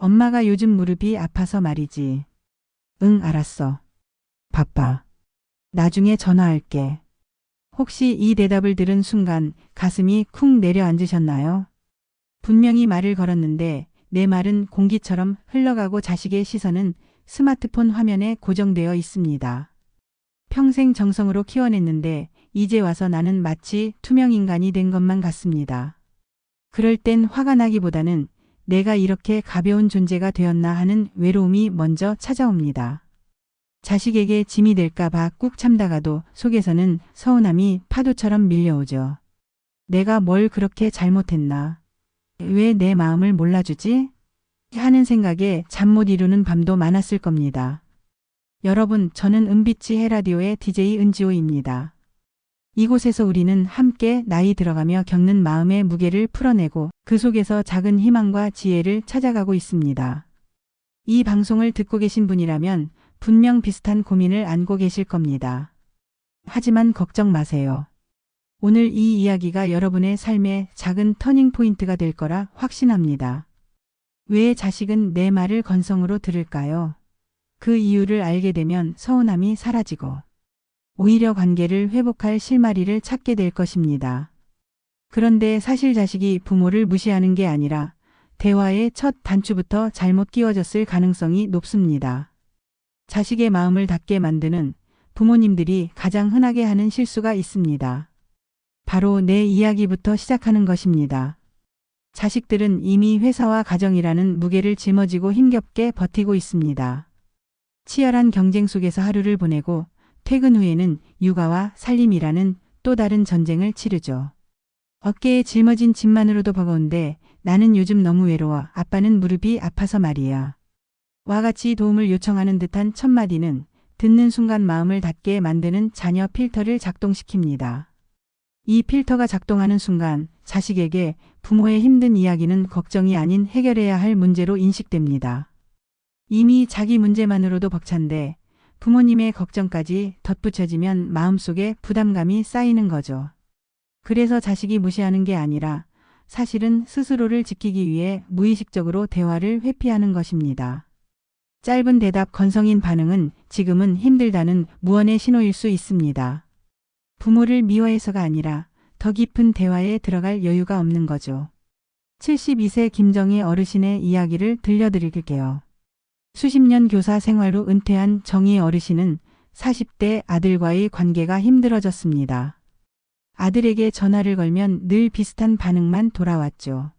엄마가 요즘 무릎이 아파서 말이지. 응, 알았어. 바빠. 나중에 전화할게. 혹시 이 대답을 들은 순간 가슴이 쿵 내려앉으셨나요? 분명히 말을 걸었는데 내 말은 공기처럼 흘러가고 자식의 시선은 스마트폰 화면에 고정되어 있습니다. 평생 정성으로 키워냈는데 이제 와서 나는 마치 투명 인간이 된 것만 같습니다. 그럴 땐 화가 나기보다는 내가 이렇게 가벼운 존재가 되었나 하는 외로움이 먼저 찾아옵니다. 자식에게 짐이 될까봐 꾹 참다가도 속에서는 서운함이 파도처럼 밀려오죠. 내가 뭘 그렇게 잘못했나? 왜 내 마음을 몰라주지? 하는 생각에 잠 못 이루는 밤도 많았을 겁니다. 여러분, 저는 은빛의 해라디오의 DJ 은지호입니다. 이곳에서 우리는 함께 나이 들어가며 겪는 마음의 무게를 풀어내고 그 속에서 작은 희망과 지혜를 찾아가고 있습니다. 이 방송을 듣고 계신 분이라면 분명 비슷한 고민을 안고 계실 겁니다. 하지만 걱정 마세요. 오늘 이 이야기가 여러분의 삶의 작은 터닝포인트가 될 거라 확신합니다. 왜 자식은 내 말을 건성으로 들을까요? 그 이유를 알게 되면 서운함이 사라지고 오히려 관계를 회복할 실마리를 찾게 될 것입니다. 그런데 사실 자식이 부모를 무시하는 게 아니라 대화의 첫 단추부터 잘못 끼워졌을 가능성이 높습니다. 자식의 마음을 닫게 만드는 부모님들이 가장 흔하게 하는 실수가 있습니다. 바로 내 이야기부터 시작하는 것입니다. 자식들은 이미 회사와 가정이라는 무게를 짊어지고 힘겹게 버티고 있습니다. 치열한 경쟁 속에서 하루를 보내고 퇴근 후에는 육아와 살림이라는 또 다른 전쟁을 치르죠. 어깨에 짊어진 짐만으로도 버거운데 나는 요즘 너무 외로워. 아빠는 무릎이 아파서 말이야. 와 같이 도움을 요청하는 듯한 첫마디는 듣는 순간 마음을 닫게 만드는 자녀 필터를 작동시킵니다. 이 필터가 작동하는 순간 자식에게 부모의 힘든 이야기는 걱정이 아닌 해결해야 할 문제로 인식됩니다. 이미 자기 문제만으로도 벅찬데 부모님의 걱정까지 덧붙여지면 마음속에 부담감이 쌓이는 거죠. 그래서 자식이 무시하는 게 아니라 사실은 스스로를 지키기 위해 무의식적으로 대화를 회피하는 것입니다. 짧은 대답 건성인 반응은 지금은 힘들다는 무언의 신호일 수 있습니다. 부모를 미워해서가 아니라 더 깊은 대화에 들어갈 여유가 없는 거죠. 72세 김정희 어르신의 이야기를 들려드릴게요. 수십 년 교사 생활로 은퇴한 정희 어르신은 40대 아들과의 관계가 힘들어졌습니다. 아들에게 전화를 걸면 늘 비슷한 반응만 돌아왔죠.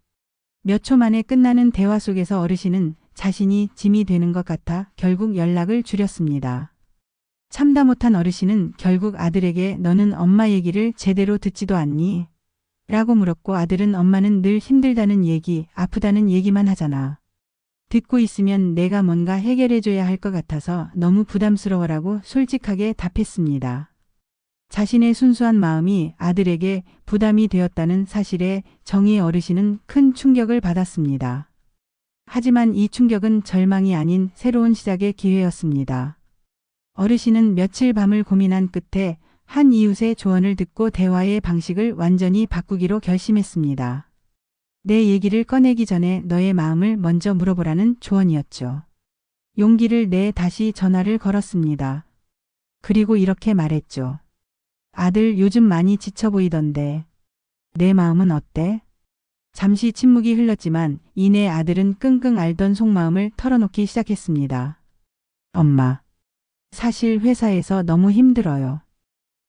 몇 초 만에 끝나는 대화 속에서 어르신은 자신이 짐이 되는 것 같아 결국 연락을 줄였습니다. 참다 못한 어르신은 결국 아들에게 너는 엄마 얘기를 제대로 듣지도 않니? 라고 물었고 아들은 엄마는 늘 힘들다는 얘기, 아프다는 얘기만 하잖아. 듣고 있으면 내가 뭔가 해결해줘야 할 것 같아서 너무 부담스러워라고 솔직하게 답했습니다. 자신의 순수한 마음이 아들에게 부담이 되었다는 사실에 정희 어르신은 큰 충격을 받았습니다. 하지만 이 충격은 절망이 아닌 새로운 시작의 기회였습니다. 어르신은 며칠 밤을 고민한 끝에 한 이웃의 조언을 듣고 대화의 방식을 완전히 바꾸기로 결심했습니다. 내 얘기를 꺼내기 전에 너의 마음을 먼저 물어보라는 조언이었죠. 용기를 내 다시 전화를 걸었습니다. 그리고 이렇게 말했죠. 아들 요즘 많이 지쳐 보이던데 내 마음은 어때? 잠시 침묵이 흘렀지만 이내 아들은 끙끙 앓던 속마음을 털어놓기 시작했습니다. 엄마, 사실 회사에서 너무 힘들어요.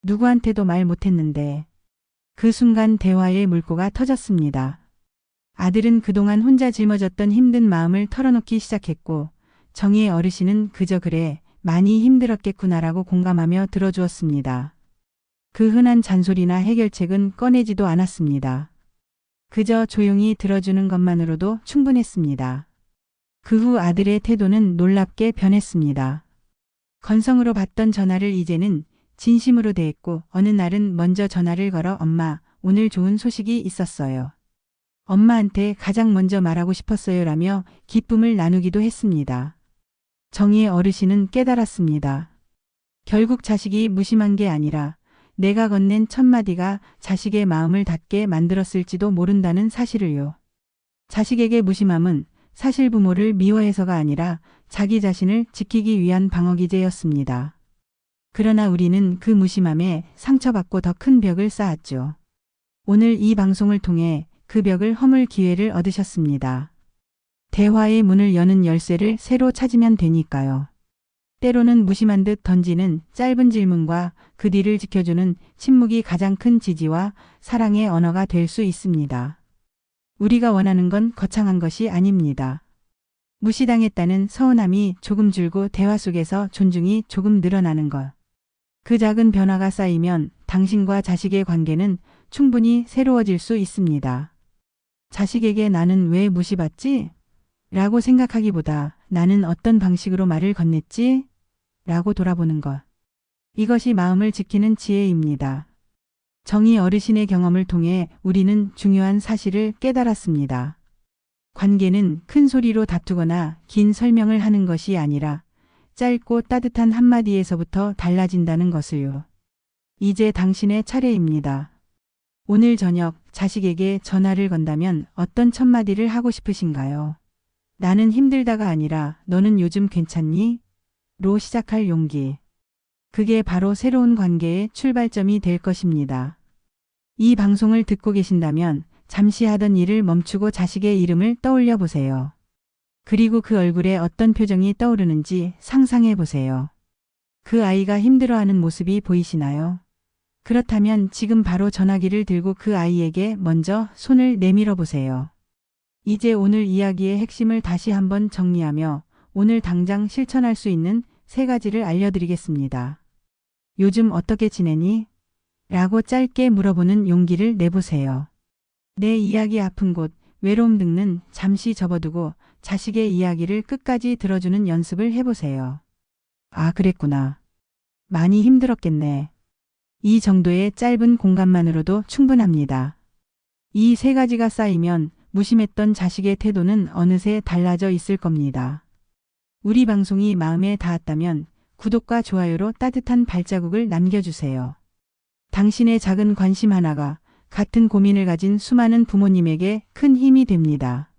누구한테도 말 못했는데 그 순간 대화의 물꼬가 터졌습니다. 아들은 그동안 혼자 짊어졌던 힘든 마음을 털어놓기 시작했고 정희의 어르신은 그저 그래 많이 힘들었겠구나라고 공감하며 들어주었습니다. 그 흔한 잔소리나 해결책은 꺼내지도 않았습니다. 그저 조용히 들어주는 것만으로도 충분했습니다. 그 후 아들의 태도는 놀랍게 변했습니다. 건성으로 받던 전화를 이제는 진심으로 대했고 어느 날은 먼저 전화를 걸어 엄마, 오늘 좋은 소식이 있었어요. 엄마한테 가장 먼저 말하고 싶었어요라며 기쁨을 나누기도 했습니다. 정희의 어르신은 깨달았습니다. 결국 자식이 무심한 게 아니라 내가 건넨 첫마디가 자식의 마음을 닫게 만들었을지도 모른다는 사실을요. 자식에게 무심함은 사실 부모를 미워해서가 아니라 자기 자신을 지키기 위한 방어기제였습니다. 그러나 우리는 그 무심함에 상처받고 더 큰 벽을 쌓았죠. 오늘 이 방송을 통해 그 벽을 허물 기회를 얻으셨습니다. 대화의 문을 여는 열쇠를 새로 찾으면 되니까요. 때로는 무심한 듯 던지는 짧은 질문과 그 뒤를 지켜주는 침묵이 가장 큰 지지와 사랑의 언어가 될 수 있습니다. 우리가 원하는 건 거창한 것이 아닙니다. 무시당했다는 서운함이 조금 줄고 대화 속에서 존중이 조금 늘어나는 것. 그 작은 변화가 쌓이면 당신과 자식의 관계는 충분히 새로워질 수 있습니다. 자식에게 나는 왜 무시받지? 라고 생각하기보다 나는 어떤 방식으로 말을 건넸지? 라고 돌아보는 것. 이것이 마음을 지키는 지혜입니다. 정의 어르신의 경험을 통해 우리는 중요한 사실을 깨달았습니다. 관계는 큰 소리로 다투거나 긴 설명을 하는 것이 아니라 짧고 따뜻한 한마디에서부터 달라진다는 것을요. 이제 당신의 차례입니다. 오늘 저녁 자식에게 전화를 건다면 어떤 첫 마디를 하고 싶으신가요? 나는 힘들다가 아니라 너는 요즘 괜찮니? 로 시작할 용기. 그게 바로 새로운 관계의 출발점이 될 것입니다. 이 방송을 듣고 계신다면 잠시 하던 일을 멈추고 자식의 이름을 떠올려 보세요. 그리고 그 얼굴에 어떤 표정이 떠오르는지 상상해 보세요. 그 아이가 힘들어하는 모습이 보이시나요? 그렇다면 지금 바로 전화기를 들고 그 아이에게 먼저 손을 내밀어 보세요. 이제 오늘 이야기의 핵심을 다시 한번 정리하며 오늘 당장 실천할 수 있는 3가지를 알려드리겠습니다. 요즘 어떻게 지내니? 라고 짧게 물어보는 용기를 내보세요. 내 이야기 아픈 곳, 외로움 등은 잠시 접어두고 자식의 이야기를 끝까지 들어주는 연습을 해보세요. 아, 그랬구나. 많이 힘들었겠네. 이 정도의 짧은 공감만으로도 충분합니다. 이 3가지가 쌓이면 무심했던 자식의 태도는 어느새 달라져 있을 겁니다. 우리 방송이 마음에 닿았다면 구독과 좋아요로 따뜻한 발자국을 남겨주세요. 당신의 작은 관심 하나가 같은 고민을 가진 수많은 부모님에게 큰 힘이 됩니다.